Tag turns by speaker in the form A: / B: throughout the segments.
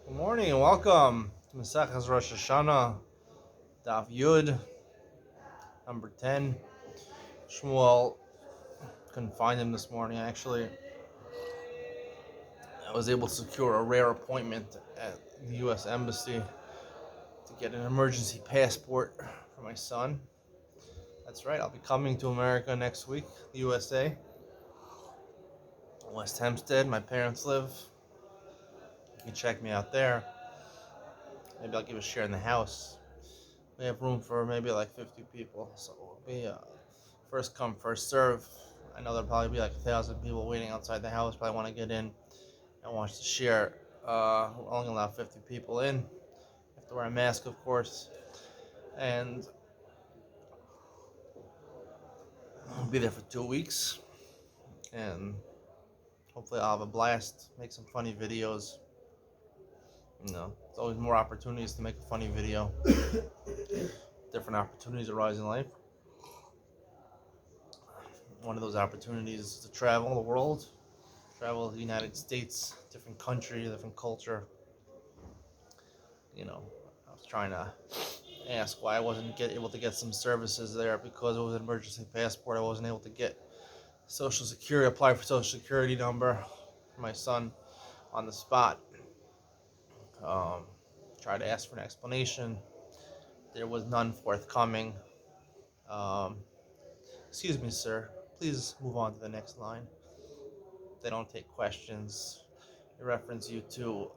A: Good morning and welcome to Maseches Rosh Hashana, Daf Yud, number 10. Shmuel couldn't find him this morning. Actually, I was able to secure a rare appointment at the U.S. Embassy to get an emergency passport for my son. That's right, I'll be coming to America next week, the USA. West Hempstead, my parents live. You can check me out there. Maybe I'll give a share in the house. We have room for maybe like 50 people, so it'll be first come, first serve. I know there'll probably be like 1,000 people waiting outside the house. Probably want to get in and wants to share. We'll only allow 50 people in. You have to wear a mask, of course, and I'll be there for 2 weeks. And hopefully, I'll have a blast. Make some funny videos. There's always more opportunities to make a funny video. Different opportunities arise in life. One of those opportunities is to travel the world. Travel the United States, different country, different culture. I was trying to ask why I wasn't able to get some services there because it was an emergency passport. I wasn't able to get Social Security, apply for Social Security number for my son on the spot. Tried to ask for an explanation. There was none forthcoming. Um, Excuse me, sir. Please move on to the next line. They don't take questions. They reference you to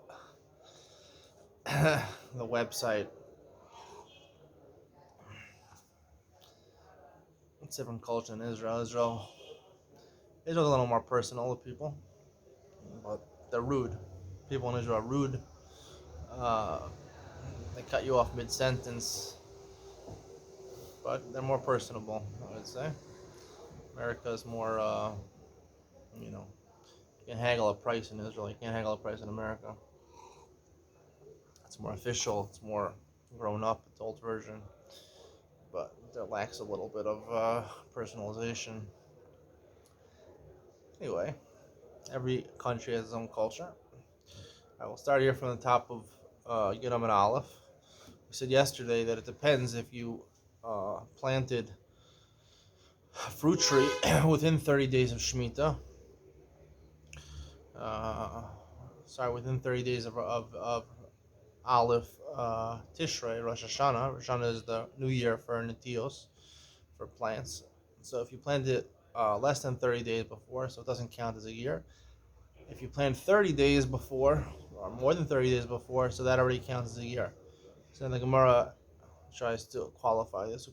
A: the website. It's different culture in Israel. Israel's a little more personal with people, but they're rude. People in Israel are rude. Uh, they cut you off mid-sentence, but they're more personable, I would say. America is more, you can haggle a price in Israel. You can't haggle a price in America. It's more official. It's more grown up. It's old version, but it lacks a little bit of personalization. Anyway, every country has its own culture. I will start here from the top of Yudam and Aleph. We said yesterday that it depends if you planted a fruit tree within 30 days of Shemitah. Within 30 days of Aleph Tishrei, Rosh Hashana. Rosh Hashana is the new year for Netios, for plants. So if you plant it less than 30 days before, so it doesn't count as a year. If you plant 30 days before, or more than 30 days before, so that already counts as a year. So then the Gemara tries to qualify this.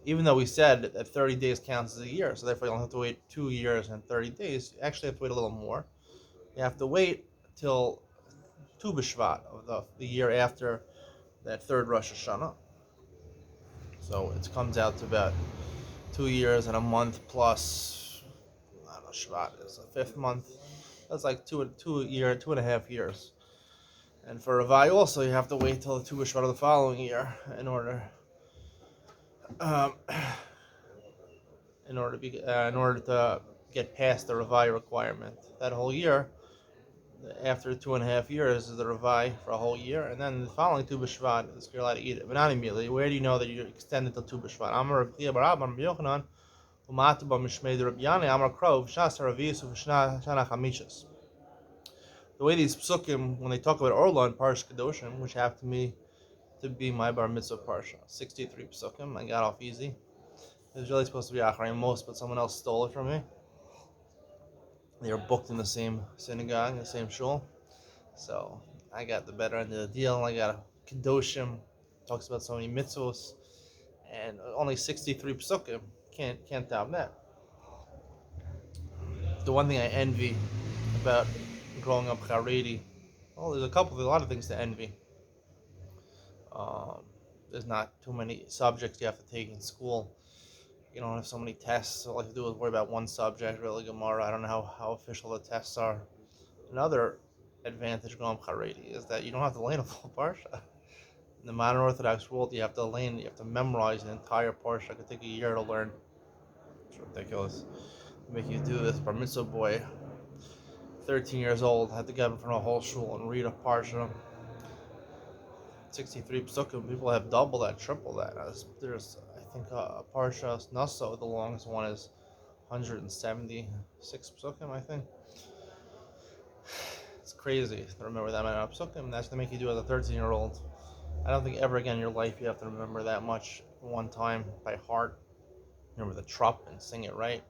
A: Even though we said that 30 days counts as a year, so therefore you don't have to wait 2 years and 30 days. You actually have to wait a little more. You have to wait till Tu B'Shvat of the year after that third Rosh Hashana. So it comes out to about 2 years and a month plus, I don't know, Shvat is the fifth month. That's like 2.5 years. And for Ravai also, you have to wait till the Tu B'Shvat of the following year in order um, in order to get past the Ravai requirement. That whole year, after 2.5 years, is the Ravai for a whole year, and then the following Tu B'Shvat is you're allowed to eat it, but not immediately. Where do you know that you extended till Tu B'Shvat? Amar Rav Chia bar Abba, Rav Yochanan, Umatu b'Mishmei de Rabbi Yanai, Amar Krov, Shas Haravius u'Shna Chamishas. The way these psukim, when they talk about Orla and Parsh Kedoshim, which have to be my bar mitzvah parsha, 63 psukim, I got off easy. It was really supposed to be Acharei Mos, but someone else stole it from me. They were booked in the same synagogue, the same shul. So I got the better end of the deal. I got a Kedoshim, talks about so many mitzvahs, and only 63 psukim. Can't top that. The one thing I envy about growing up Haredi, well, there's a lot of things to envy. There's not too many subjects you have to take in school. You don't have so many tests. All you have to do is worry about one subject, really Gemara. I don't know how official the tests are. Another advantage going Haredi is that you don't have to learn a full parsha. In the modern Orthodox world, you have to memorize an entire parsha. It could take a year to learn. It's ridiculous. Make you do this. Bar mitzvah boy, 13 years old, had to get up in front of a whole shul and read a parsha. 63 psukim. People have double that, triple that. There's, I think, a parsha Naso. The longest one is 176 psukim. I think it's crazy to remember that many psukim. That's to make you do as a 13-year-old. I don't think ever again in your life you have to remember that much one time by heart. Remember the trup and sing it right.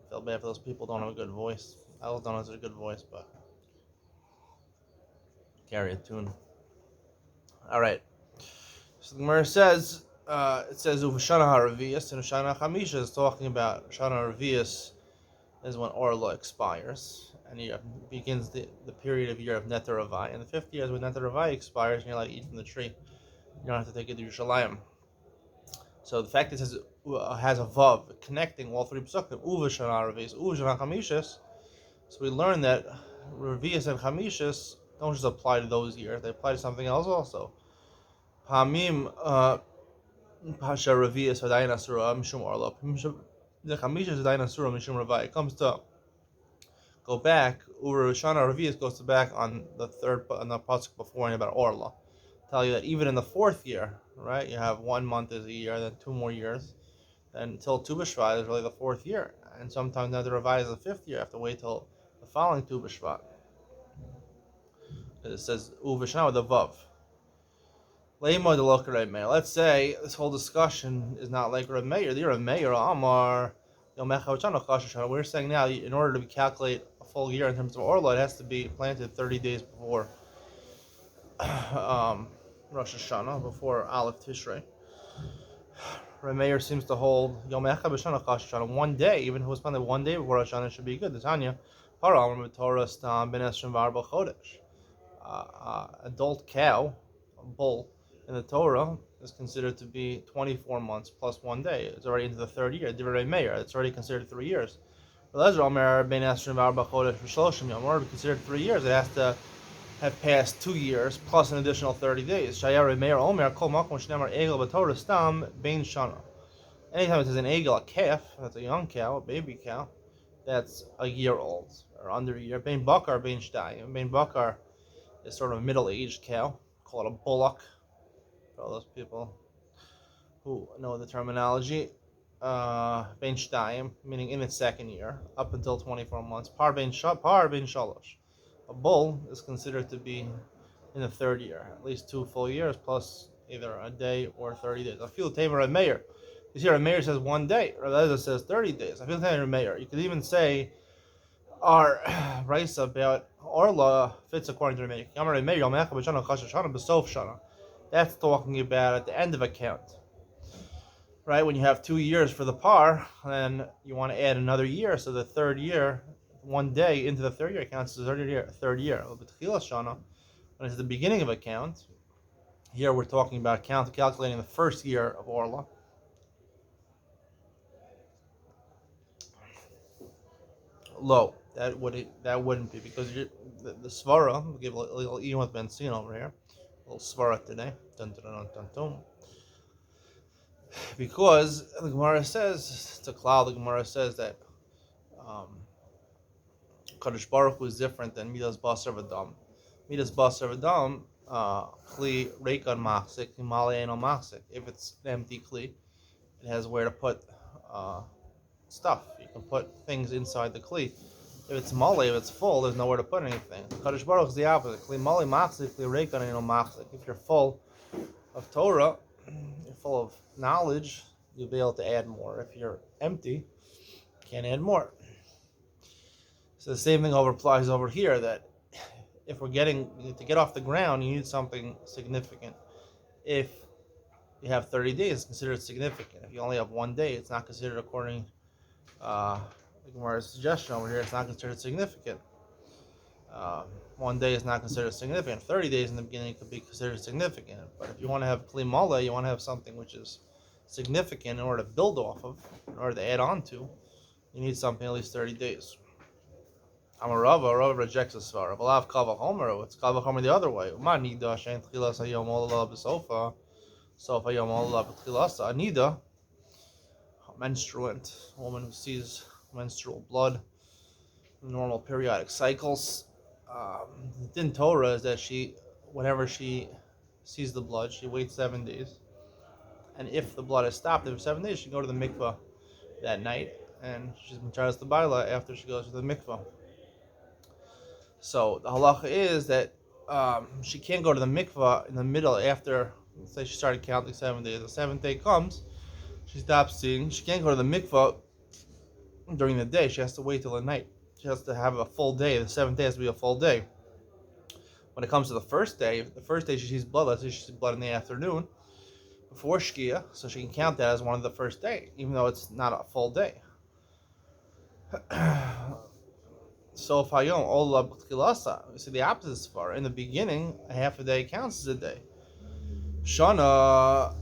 A: I feel bad for those people who don't have a good voice. I don't have a good voice, but carry a tune. All right. So the Gemara says, it says Hashana Haravias and Hashana Chamisha is talking about Hashana Haravias is when Orla expires and he begins the period of year of Neter Ravai. And the 5th year is when Neter Ravai expires and you're allowed to eat from the tree. You don't have to take it to Yerushalayim. So the fact that it says has a vav connecting all three psukim, Uvashana Haravias, Uvashana Chamishas. So we learn that Ravias and Chamishas don't just apply to those years; they apply to something else also. Hamim Pasha Ravias Hadayin Asura Mishum Orla. The Chamishas Hadayin Asura Mishum Ravai. It comes to go back. Urashana Ravias goes back on the pasuk before and about Orla. Tell you that even in the 4th year, right? You have 1 month is a year, then 2 more years, then until Tu B'Shvat is really the 4th year, and sometimes now the Ravai is the 5th year. You have to wait till the following Tu B'Shvat. It says Uvashana with a vav. Let's say this whole discussion is not like Rav Meir. The Rav Meir Amar we're saying now in order to calculate a full year in terms of Orla, it has to be planted 30 days before Rosh Hashana, before Aleph Tishrei. Rav Meir seems to hold Yom Echad B'Shana Chashana, 1 day, even if it was planted 1 day before Rosh Hashana, should be good. The Tanya, Torah Stam Ben Esrim V'Arba Chodesh. Adult cow, a bull, in the Torah is considered to be 24 months plus 1 day. It's already into the 3rd year. Divrei Meir, it's already considered 3 years. But Omer Ben Esrim V'Arba Chodesh V'Shloshim Yom, in order to be considered 3 years, it has to have passed 2 years plus an additional 30 days. Shayar Meir Omer Kol Makom Shnemar Egel B'Torah Stam Bein Shana. Anytime it says an egel, a calf, that's a young cow, a baby cow, that's a year old or under a year. Bein Bakar, Bein Shtayim. Bein Bakar is sort of a middle-aged cow. Call it a bullock for all those people who know the terminology. Bein Shtayim, meaning in its 2nd year, up until 24 months. Par Bein Shalosh. A bull is considered to be in the 3rd year, at least 2 full years plus either a day or 30 days. I feel Tamer and Meir. You see, our Meir says 1 day, or Eliezer says 30 days. I feel Tamer and Meir. You could even say our rice about Orla fits according to Meir. That's talking about at the end of a count. Right, when you have 2 years for the par, then you want to add another year, so the 3rd year, 1 day into the 3rd year counts as the 3rd year. When it's the beginning of a count, here we're talking about calculating the 1st year of Orla. Low. That wouldn't be, because the svara, we'll give a little Ian with Benzine over here, a little svara today. Dun, dun, dun, dun, dun. Because the Gemara says, it's a cloud, the Gemara says that Kadosh Baruch Hu is different than Midas Basar V'Dam. Midas Basar V'Dam, Kli Reikan Machzik, Himalaya no Machzik. If it's an empty Kli, it has where to put stuff. You can put things inside the Kli. If it's Mali, if it's full, there's nowhere to put anything. Kadosh Baruch is the opposite. Kli Mali Machzik, Kli Reikan no Machzik. If you're full of Torah, you're full of knowledge, you'll be able to add more. If you're empty, you can't add more. So the same thing applies over here, that if we're to get off the ground, you need something significant. If you have 30 days, it's considered significant. If you only have 1 day, it's not considered, according to Gemara's suggestion over here, it's not considered significant. 1 day is not considered significant. 30 days in the beginning could be considered significant. But if you want to have Kli Mala, you want to have something which is significant in order to build off of, in order to add on to, you need something at least 30 days. Rava rejects the svara. V'lav kavach homer, it's kavach homer the other way. Nida shein tchilas hayom olala b'sofa, sofa hayom olala b'tchilasa. Anida, a menstruant, a woman who sees menstrual blood, normal periodic cycles. The din Torah is that whenever she sees the blood, she waits 7 days, and if the blood has stopped after 7 days, she can go to the mikvah that night, and she's macharas the baila after she goes to the mikvah. So the halacha is that she can't go to the mikvah in the middle after, let's say she started counting 7 days. The seventh day comes, she stops seeing. She can't go to the mikvah during the day. She has to wait till the night. She has to have a full day. The seventh day has to be a full day. When it comes to the first day she sees blood, let's say she sees blood in the afternoon before Shkia, so she can count that as one of the first day, even though it's not a full day. So Fayom Ola B'Tkilasa, we see the opposite far. In the beginning, a half a day counts as a day. Shana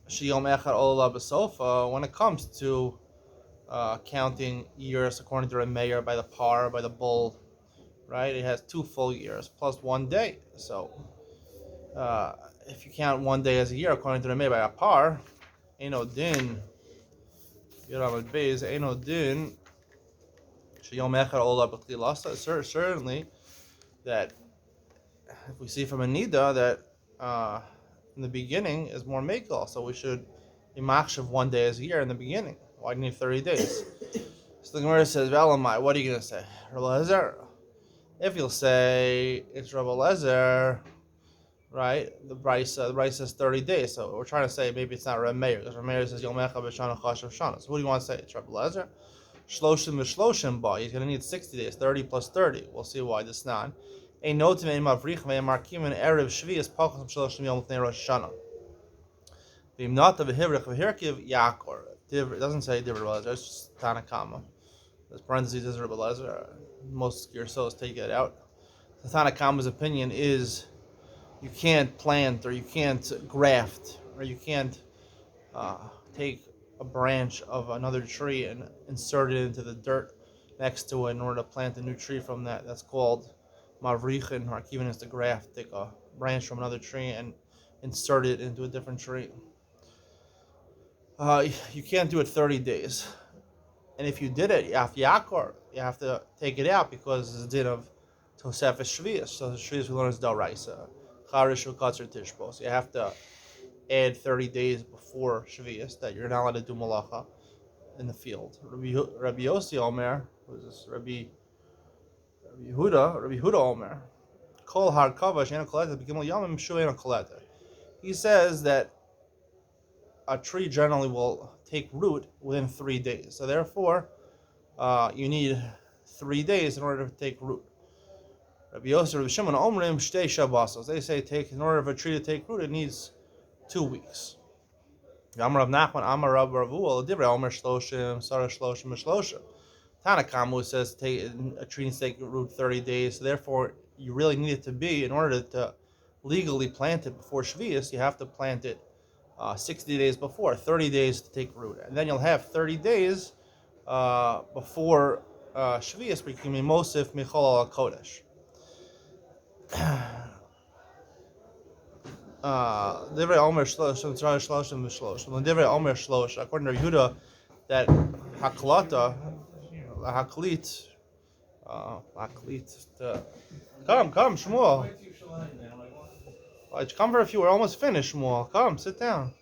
A: Shiyom Echad Ola B'Sofa, when it comes to counting years according to a mayor by the par, by the bull, right? It has 2 full years plus 1 day. So if you count 1 day as a year according to the mayor by a par, Eno Din, Yeramad Beis, Eno Din, certainly that if we see from a nida that in the beginning is more mekel, so we should be machshav 1 day as a year in the beginning. Why do you need 30 days? So the Gemara says, "Velamai, what are you going to say, Rabbi Lezer? If you'll say it's Rabbi Lezer, right? The Brisa says 30 days, so we're trying to say maybe it's not Rabbi Meir, because Rabbi Meir says Yom Echad b'Shana Chashav Shana. So what do you want to say? It's Rabbi Lezer. Shloshim v'shloshim ba. He's going to need 60 days, 30 plus 30. We'll see why this not. Ein notim ein mavrich ve'en markim en erev shvius pachos shloshim yom l'fnei Rosh Hashana. V'im nata v'hivrich v'hirkiv yakor. It doesn't say Divr Lezer. It's just Tanakama. There's parentheses is Rabbi Lezer. Most Gersos take it out. The Tanakama's opinion is you can't plant or you can't graft or you can't take a branch of another tree and insert it into the dirt next to it in order to plant a new tree from that. That's called mavrichin, or even as the graft. Take a branch from another tree and insert it into a different tree. You can't do it 30 days. And if you did it, you have to take it out because it's a din of Tosefes Shvius. So the Shvius we learn is Daraisa. Charish Ukatzer Tishbo. So you have to add 30 days before Shvius that you're not allowed to do malacha in the field. Rabbi Yossi Omer, who is this? Rabbi Yehuda Omer. Kol har kavash ena koleta b'gimel yamim shu ena koleta. He says that a tree generally will take root within 3 days. So therefore, you need 3 days in order to take root. Rabbi Yosef, Rabbi Shimon, Omrim, Shtei Shabbosos. They say in order for a tree to take root, it needs 2 weeks. Amar Rav Nachman, Amar Rav Ravuel, Divrei Omer Shloshim, Sarah Shloshim, Shloshim. Tanakamu says a tree needs to take root 30 days. So therefore, you really need it to be, in order to legally plant it before Shvius, you have to plant it 60 days before, 30 days to take root. And then you'll have 30 days before Shvius, but you can be Mosif Michol al Kodesh. Divrei Omer Shloshim, Shloshim Shloshim. Divrei Omer Shlosh, according to Yehuda, that Haklata, Haklit, come, Shmuel. Come for a few. We're almost finished, Shmuel. Come, sit down.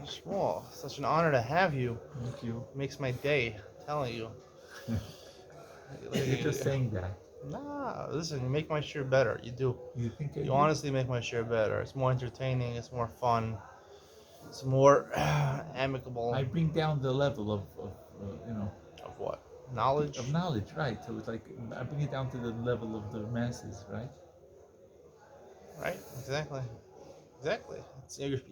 A: Shmuel, such an honor to have you.
B: Thank you.
A: It makes my day. I'm telling you.
B: You're just saying that.
A: Nah, listen, you make my shir better. You do.
B: You think I
A: You
B: do?
A: honestly make my shir better. It's more entertaining. It's more fun. It's more amicable.
B: I bring down the level of
A: Of what? Knowledge?
B: of knowledge, right? So it's like I bring it down to the level of the masses, right?
A: Right? Exactly.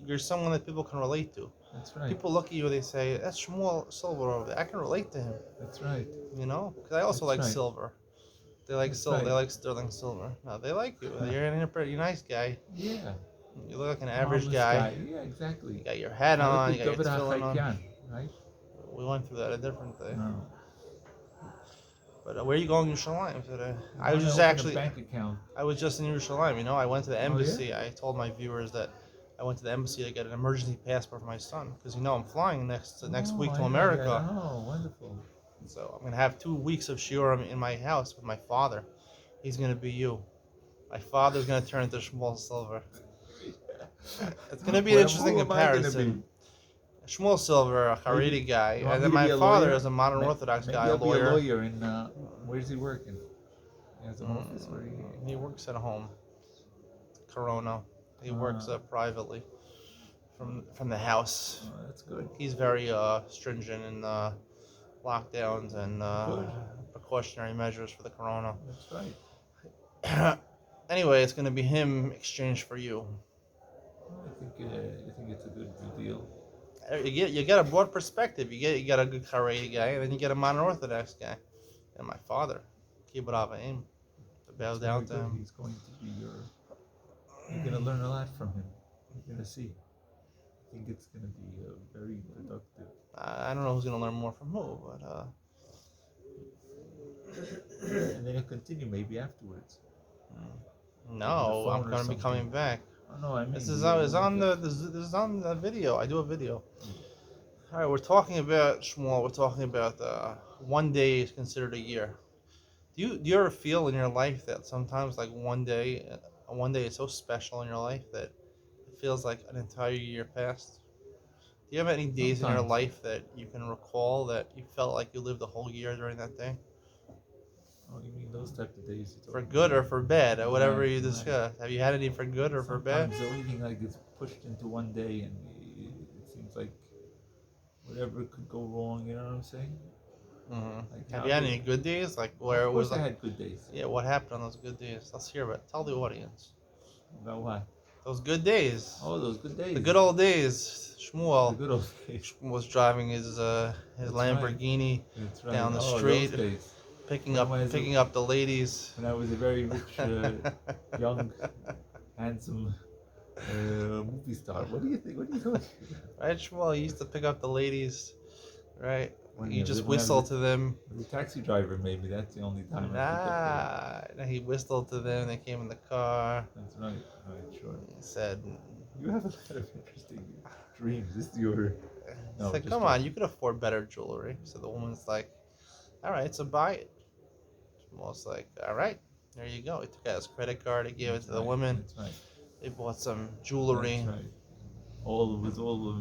A: You're someone that people can relate to.
B: That's right.
A: People look at you, they say, that's Shmuel Silver over there. I can relate to him.
B: That's right.
A: You know? Because I also
B: That's
A: like
B: right.
A: silver. They like silver.
B: right.
A: They like sterling silver. No, they like you. You're a pretty nice guy.
B: Yeah.
A: You look like an average
B: Harmless
A: guy.
B: Yeah, exactly.
A: You got your hat
B: I
A: on.
B: like
A: You
B: the
A: got your
B: David
A: tefillin on.
B: HaChayyan, right?
A: We went through that a different day.
B: No.
A: But where are you going in Yerushalayim today?
B: I wanna open a bank account.
A: I was just in Yerushalayim. You know, I went to the
B: yeah?
A: embassy. I told my viewers that I went to the embassy to get an emergency passport for my son because I'm flying next week
B: I
A: to
B: know,
A: America.
B: yeah. Oh, wonderful.
A: So I'm gonna have 2 weeks of shiurim in my house with my father. He's gonna be you. My father's gonna turn into Shmuel Silver. It's gonna be an interesting
B: Who am I gonna be?
A: comparison. Shmuel Silver, a
B: Maybe
A: Haredi guy,
B: you want
A: and
B: me
A: then
B: to
A: my
B: be a
A: father
B: lawyer?
A: is a modern Orthodox
B: Maybe
A: guy, a
B: I'll be a
A: lawyer.
B: lawyer in. Where's he working? He has an office where
A: He works at home. Corona. He works
B: Uh,
A: privately from the house.
B: that's good.
A: He's very stringent in lockdowns and
B: Good.
A: precautionary measures for the corona.
B: That's right.
A: Anyway, it's going to be him exchanged for you.
B: I think it's a good deal.
A: You get a broad perspective. You get a good Haredi guy, and then you get a modern Orthodox guy. And my father, Kibbut Avim, to bow
B: It's
A: down
B: very
A: to
B: good.
A: him.
B: He's going to be your. You're gonna learn a lot from him. You're gonna see. I think it's gonna be very productive.
A: I don't know who's going to learn more from who, but
B: And then you'll continue maybe afterwards.
A: no, I'm
B: phone or
A: going to be coming
B: something.
A: back.
B: Oh no, I mean
A: This is on the video. I do a video. All right, we're talking about Shmuel. We're talking about one day is considered a year. Do you ever feel in your life that sometimes like one day is so special in your life that it feels like an entire year passed? Do you have any days in your
B: Sometimes.
A: life that you can recall that you felt like you lived a whole year during that day?
B: Oh, you mean those type of days?
A: For good or for bad, or whatever
B: Right,
A: you
B: right.
A: discuss. Have you had any for good or for bad?
B: Sometimes the only thing like gets pushed into one day, and it seems like whatever could go wrong. You know what I'm saying?
A: Mm-hmm.
B: Like
A: Have
B: how
A: you had
B: did-
A: any good days, like where
B: Of
A: it was
B: course, I
A: like,
B: had good days.
A: yeah, what happened on those good days? Let's hear about it. Tell the audience.
B: About what?
A: Those good days.
B: Oh, those good days.
A: The good old days.
B: The
A: Shmuel
B: good old days.
A: was driving his
B: That's
A: Lamborghini
B: That's right.
A: down the
B: Oh,
A: street,
B: those days.
A: picking
B: When I was
A: up the ladies.
B: When I was a very rich, young, handsome movie star. What do you think? What are you talking about?
A: Right, Shmuel, he used to pick up the ladies, right? You
B: Yeah,
A: just
B: when I was
A: whistle to them.
B: The taxi driver, maybe that's the only time.
A: Nah, he whistled to them. They came in the car.
B: That's right. Right, sure.
A: He said,
B: You have a lot of interesting dreams. This is your. No,
A: it's like,
B: just
A: come
B: don't.
A: on, you could afford better jewelry. So the woman's like, all right, so buy it. Shmuel's like, all right, there you go. He took out his credit card. He gave it
B: That's
A: to the
B: right,
A: women.
B: That's right.
A: They bought some jewelry.
B: That's right. All make all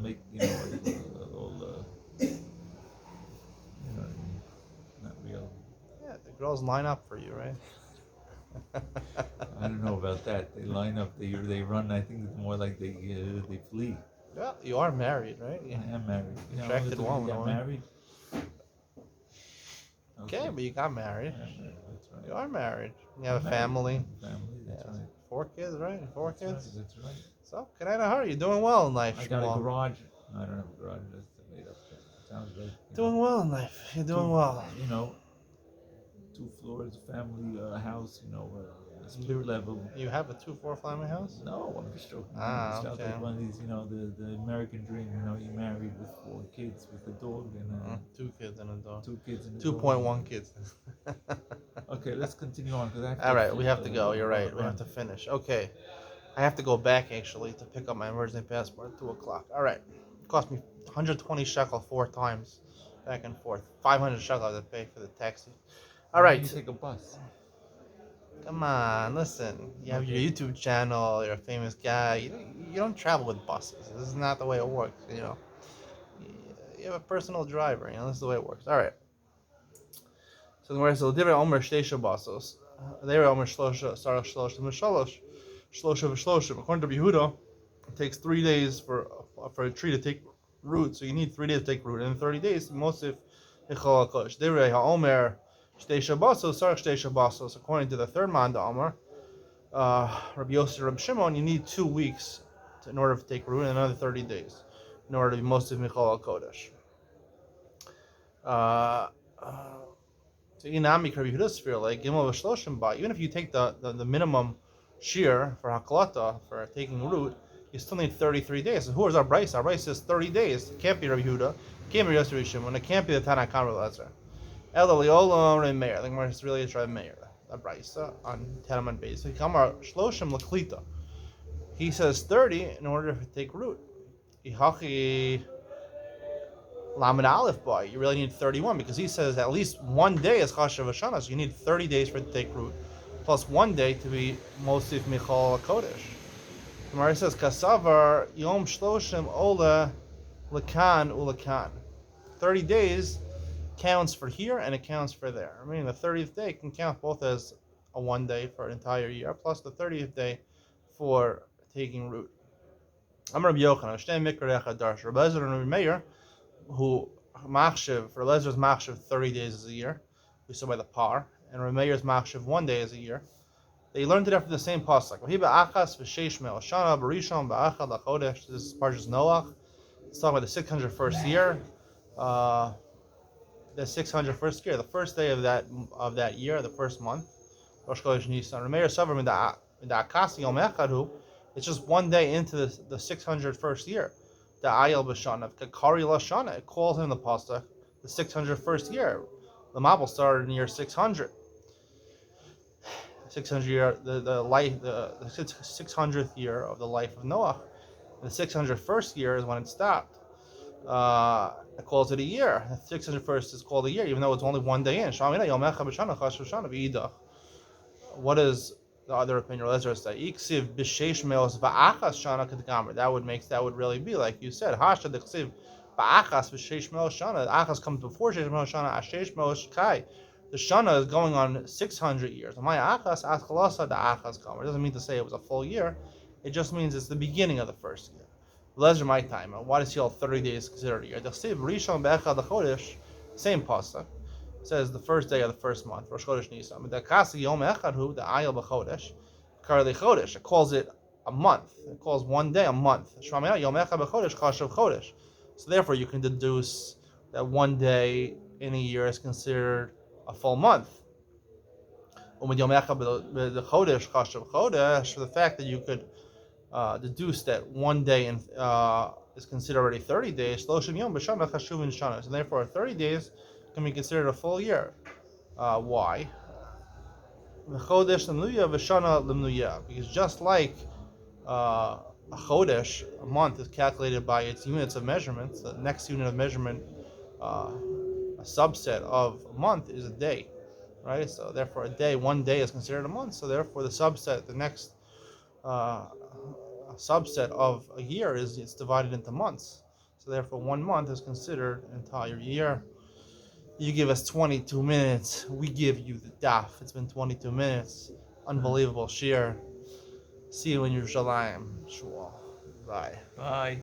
B: you know what I mean? Not real.
A: Yeah, the girls line up for you, right?
B: I don't know about that. They line up. They run. I think it's more like they flee.
A: Well, you are married, right? Yeah.
B: I am married.
A: Attracted woman,
B: Got
A: woman.
B: married.
A: Okay, but you got married.
B: That's right.
A: You are married. You have
B: I'm
A: a
B: married.
A: family.
B: Family. That's
A: Yeah.
B: right.
A: 4 kids, right? Four
B: That's
A: kids.
B: right. That's right.
A: So, can I know how are you doing well in life,
B: I got a
A: Shmuel?
B: garage. I don't have a garage. That's made up. Sounds like
A: Doing well in life. You're doing well.
B: You know, 2 floors, family, house. Split level.
A: You have a 2-4 family house?
B: No, I'm just joking.
A: Ah,
B: It sounds
A: okay.
B: like one of these, the American dream. You married with 4 kids, with a dog and
A: 2 kids and a dog.
B: 2 kids and a
A: 2.1 kids.
B: Okay, let's continue on because I have to.
A: All right, we have to go. You're right. We have to finish. Okay. I have to go back actually to pick up my emergency passport at 2 o'clock. All right. It cost me 120 shekel 4 times, back and forth. 500 shekel I have to pay for the taxi. All right.
B: You take a bus.
A: Come on, listen. You have your YouTube channel. You're a famous guy. You don't travel with buses. This is not the way it works. You have a personal driver. This is the way it works. All right. So the so different Omer Shtesha Basos. They were Omer Shlosha, Sarah Shlosh, Mishalosh, Shlosha V'Shloshim. According to Yehuda, it takes 3 days for a tree to take root. So you need 3 days to take root. And in 30 days, Mosif Hichol HaKosh. They were Omer Shtesha Basos, Sarah Shtesha Basos. According to the third man, the Omer, Rabbi Yossi, Rabbi Shimon, you need 2 weeks in order to take root, and another 30 days in order to be Mosif Michal HaKodesh. So Inami Rabbi Yehuda's sphere, like Gimel V'Shloshim Ba, even if you take the minimum shear for Hakalata, for taking root, you still need 33 days. So who is our Bryce? Our Bryce says 30 days. It can't be Rabbi Yehuda, it can't be Yossi Shimon, it can't be the Tanakh Rabbi Elazar. Ela Liolam Rei Meir, like it's really Rabbi Meir, the Bryce on Tanaman base. So Kamar Shloshim Laklita. He says 30 in order to take root. Ihachi Lamed Aleph boy, you really need 31 because he says at least one day is Chashav Hashana, so you need 30 days for it to take root, plus one day to be Mosif Michal Kodesh. Gemara says Kasavar Yom Shloshim Ola Lakan Ulakan. 30 days counts for here and it counts for there. I mean, the 30th day can count both as a one day for an entire year, plus the 30th day for taking root. I'm Rabbi Yochanan, Shtei Mikra Echad Darsh, Rabbi Lezer and Rabbi Meir, who machshav for Lezer's machshav 30 days is a year, we saw by the par, and Rameir's machshav 1 day is a year. They learned it after the same pasuk. This is Parshas Noach. It's talking about the 601st year. The 601st year, the first day of that year, the first month. Rosh Chodesh Nisan. Rameir Savar Akasi Yom Echadu. It's just 1 day into the 601st year. The Ayel B'Shana, Kakari Lashana, it calls him the pasuk the 601st year. The Mabel started in year 600. 600 year, the 600th year of the life of Noah. The 601st year is when it stopped. It calls it a year. The 601st is called a year, even though it's only 1 day in. What is the other opinion? Lezer say iksiv b'sheish meos va'achas shana kedgamer. That would really be like you said. Hasha deksiv ba'achas b'sheish meos shana. Achas comes before sheish meos shana. Ashesh meos kai. The shana is going on 600 years. My achas askalasa the achas kamer. It doesn't mean to say it was a full year. It just means it's the beginning of the first year. Lezer my time. Why does he all 30 days considered a year? Deksiv rishon be'echad chodesh. Same pasuk. Says the first day of the first month, Rosh Chodesh Nisan. The Kasi Yom Echadhu, the Ayel B'Chodesh, Karli Chodesh. It calls it a month. It calls 1 day a month. Shmamina Yom Echad B'Chodesh, Chashav Chodesh. So therefore, you can deduce that 1 day in a year is considered a full month. With Yom Echad B'Chodesh, Chashav Chodesh, for the fact that you could deduce that 1 day is considered already 30 days. Shloshim Yom B'Shana Chashuvin Shana. So therefore, 30 days can be considered a full year. Why? Because just like a chodesh, a month is calculated by its units of measurement. The next unit of measurement, a subset of a month, is a day, right? So therefore, 1 day is considered a month. So therefore, the next subset of a year it's divided into months. So therefore, 1 month is considered an entire year. You give us 22 minutes. We give you the daf. It's been 22 minutes. Unbelievable sheer. See you in Yerushalayim. Shmuel. Bye.
B: Bye.